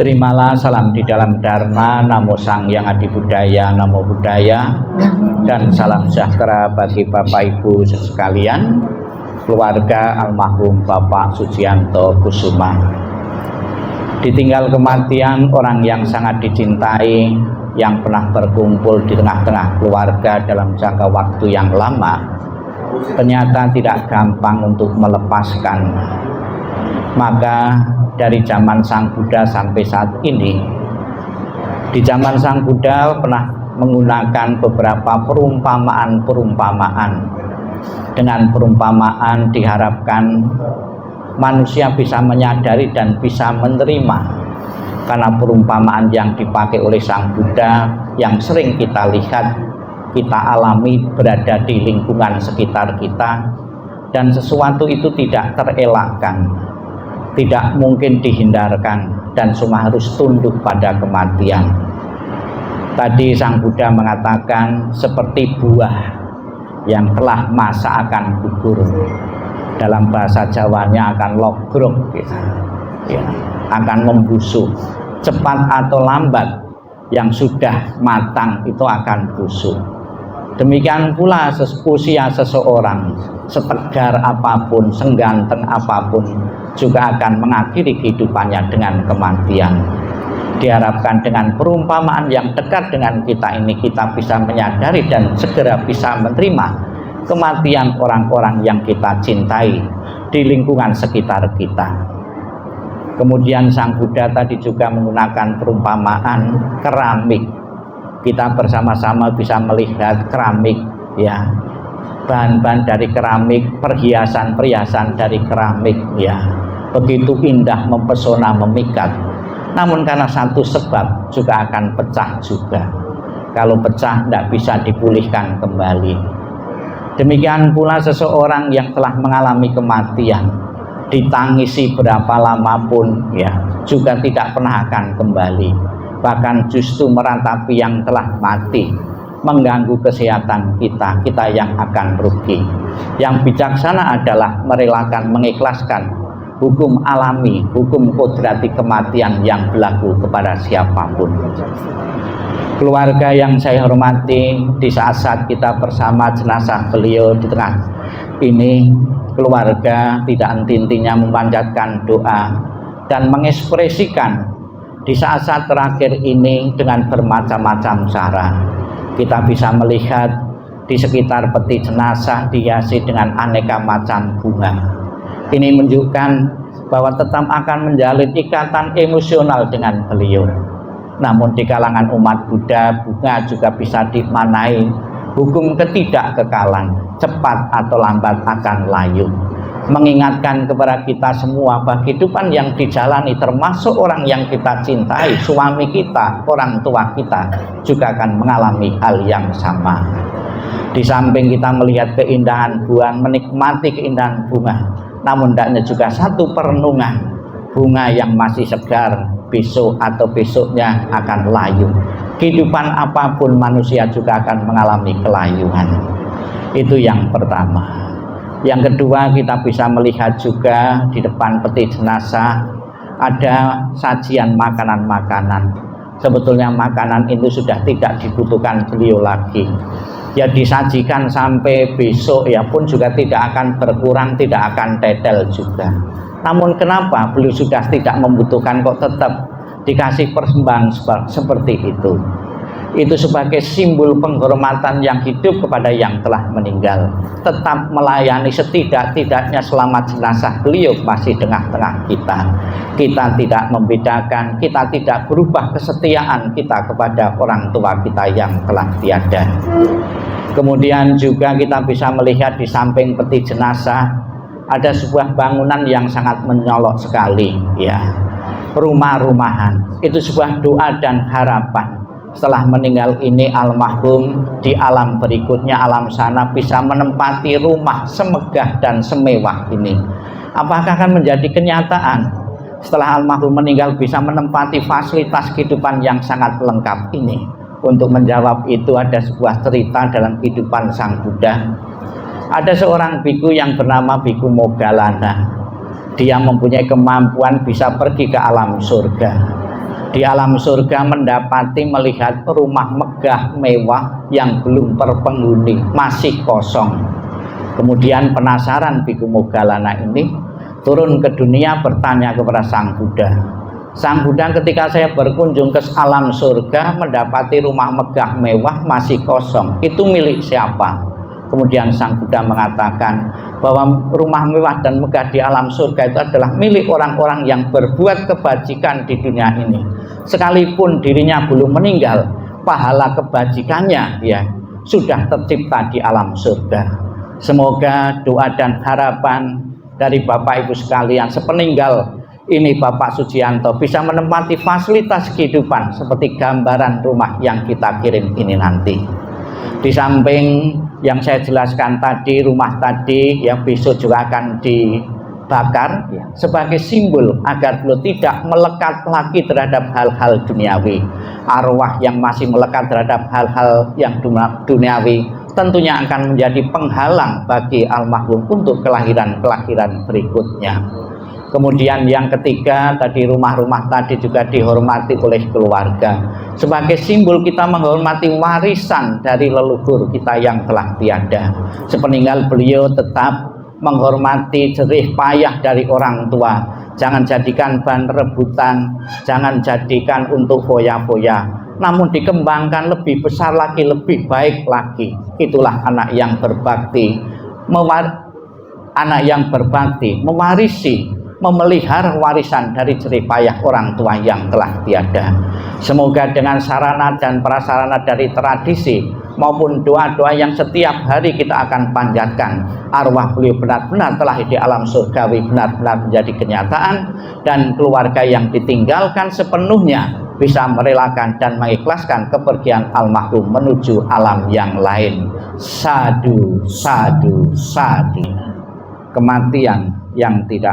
Terimalah salam di dalam Dharma, Namo Sang Hyang Adi Budaya, Namo Buddhaya, dan salam sejahtera bagi Bapak Ibu sekalian, keluarga almarhum Bapak Sujianto Kusuma. Ditinggal kematian orang yang sangat dicintai, yang pernah berkumpul di tengah-tengah keluarga dalam jangka waktu yang lama, ternyata tidak gampang untuk melepaskan. Maka dari zaman Sang Buddha sampai saat ini, di zaman Sang Buddha pernah menggunakan beberapa perumpamaan. Dengan perumpamaan diharapkan manusia bisa menyadari dan bisa menerima, karena perumpamaan yang dipakai oleh Sang Buddha yang sering kita lihat, kita alami berada di lingkungan sekitar kita, dan sesuatu itu tidak terelakkan, tidak mungkin dihindarkan, dan semua harus tunduk pada kematian. Tadi Sang Buddha mengatakan seperti buah yang telah masa akan gugur, dalam bahasa Jawanya akan logrok, ya, akan membusuk. Cepat atau lambat yang sudah matang itu akan busuk. Demikian pula usia seseorang, setegar apapun, sengganteng apapun, juga akan mengakhiri kehidupannya dengan kematian. Diharapkan dengan perumpamaan yang dekat dengan kita ini, kita bisa menyadari dan segera bisa menerima kematian orang-orang yang kita cintai di lingkungan sekitar kita. Kemudian Sang Buddha tadi juga menggunakan perumpamaan keramik. Kita bersama-sama bisa melihat keramik, ya, bahan-bahan dari keramik, perhiasan-perhiasan dari keramik, ya, begitu indah, mempesona, memikat. Namun karena satu sebab juga akan pecah juga. Kalau pecah tidak bisa dipulihkan kembali. Demikian pula seseorang yang telah mengalami kematian, ditangisi berapa lama pun, ya, juga tidak pernah akan kembali. Bahkan justru meratapi yang telah mati, mengganggu kesehatan kita yang akan rugi. Yang bijaksana adalah merelakan, mengikhlaskan hukum alami, hukum kodrati kematian yang berlaku kepada siapapun. Keluarga yang saya hormati, di saat-saat kita bersama jenazah beliau di tengah ini, keluarga tidak henti-hentinya memanjatkan doa dan mengekspresikan di saat-saat terakhir ini dengan bermacam-macam cara. Kita bisa melihat di sekitar peti jenazah dihiasi dengan aneka macam bunga. Ini menunjukkan bahwa tetap akan menjalin ikatan emosional dengan beliau. Namun di kalangan umat Buddha, bunga juga bisa dimaknai hukum ketidakkekalan, cepat atau lambat akan layu. Mengingatkan kepada kita semua bahwa kehidupan yang dijalani, termasuk orang yang kita cintai, suami kita, orang tua kita, juga akan mengalami hal yang sama. Di samping kita melihat keindahan buah, menikmati keindahan bunga, namun hendaknya juga satu perenungan, bunga yang masih segar besok atau besoknya akan layu. Kehidupan apapun manusia juga akan mengalami kelayuan. Itu yang pertama. Yang kedua, kita bisa melihat juga di depan peti jenazah ada sajian makanan-makanan. Sebetulnya makanan itu sudah tidak dibutuhkan beliau lagi. Ya disajikan sampai besok ya pun juga tidak akan berkurang, tidak akan tetel juga. Namun kenapa beliau sudah tidak membutuhkan kok tetap dikasih persembahan seperti itu? Itu sebagai simbol penghormatan yang hidup kepada yang telah meninggal, tetap melayani setidak-tidaknya selama jenazah beliau masih tengah-tengah kita. Kita tidak membedakan, kita tidak berubah kesetiaan kita kepada orang tua kita yang telah tiada. Kemudian juga kita bisa melihat di samping peti jenazah ada sebuah bangunan yang sangat menyolok sekali, ya, rumah-rumahan. Itu sebuah doa dan harapan. Setelah meninggal ini almarhum di alam berikutnya, alam sana, bisa menempati rumah semegah dan semewah ini. Apakah akan menjadi kenyataan setelah almarhum meninggal bisa menempati fasilitas kehidupan yang sangat lengkap ini? Untuk menjawab itu ada sebuah cerita dalam kehidupan Sang Buddha. Ada seorang biku yang bernama Biku Moggallana. Dia mempunyai kemampuan bisa pergi ke alam surga. di alam surga mendapati melihat rumah megah mewah yang belum terpenghuni, masih kosong. Kemudian penasaran Biku Moggallana ini turun ke dunia bertanya kepada Sang Buddha. Sang Buddha, ketika saya berkunjung ke alam surga mendapati rumah megah mewah masih kosong, itu milik siapa? Kemudian Sang Buddha mengatakan bahwa rumah mewah dan megah di alam surga itu adalah milik orang-orang yang berbuat kebajikan di dunia ini. Sekalipun dirinya belum meninggal, pahala kebajikannya ya sudah tercipta di alam surga. Semoga doa dan harapan dari Bapak Ibu sekalian sepeninggal ini Bapak Sujianto bisa menempati fasilitas kehidupan seperti gambaran rumah yang kita kirim ini nanti. Di samping yang saya jelaskan tadi, rumah tadi yang besok juga akan dibakar ya, sebagai simbol agar beliau tidak melekat lagi terhadap hal-hal duniawi. Arwah yang masih melekat terhadap hal-hal yang duniawi tentunya akan menjadi penghalang bagi almarhum untuk kelahiran-kelahiran berikutnya. Kemudian yang ketiga tadi, rumah-rumah tadi juga dihormati oleh keluarga sebagai simbol kita menghormati warisan dari leluhur kita yang telah tiada. Sepeninggal beliau tetap menghormati jerih payah dari orang tua. Jangan jadikan bahan rebutan, jangan jadikan untuk foya-foya, namun dikembangkan lebih besar lagi, lebih baik lagi. Itulah anak yang berbakti, mewarisi, memelihara warisan dari jerih payah orang tua yang telah tiada. Semoga dengan sarana dan prasarana dari tradisi maupun doa-doa yang setiap hari kita akan panjatkan, arwah beliau benar-benar telah di alam surgawi benar-benar menjadi kenyataan, dan keluarga yang ditinggalkan sepenuhnya bisa merelakan dan mengikhlaskan kepergian almarhum menuju alam yang lain. Sadu, sadu, sadu. Kematian yang tidak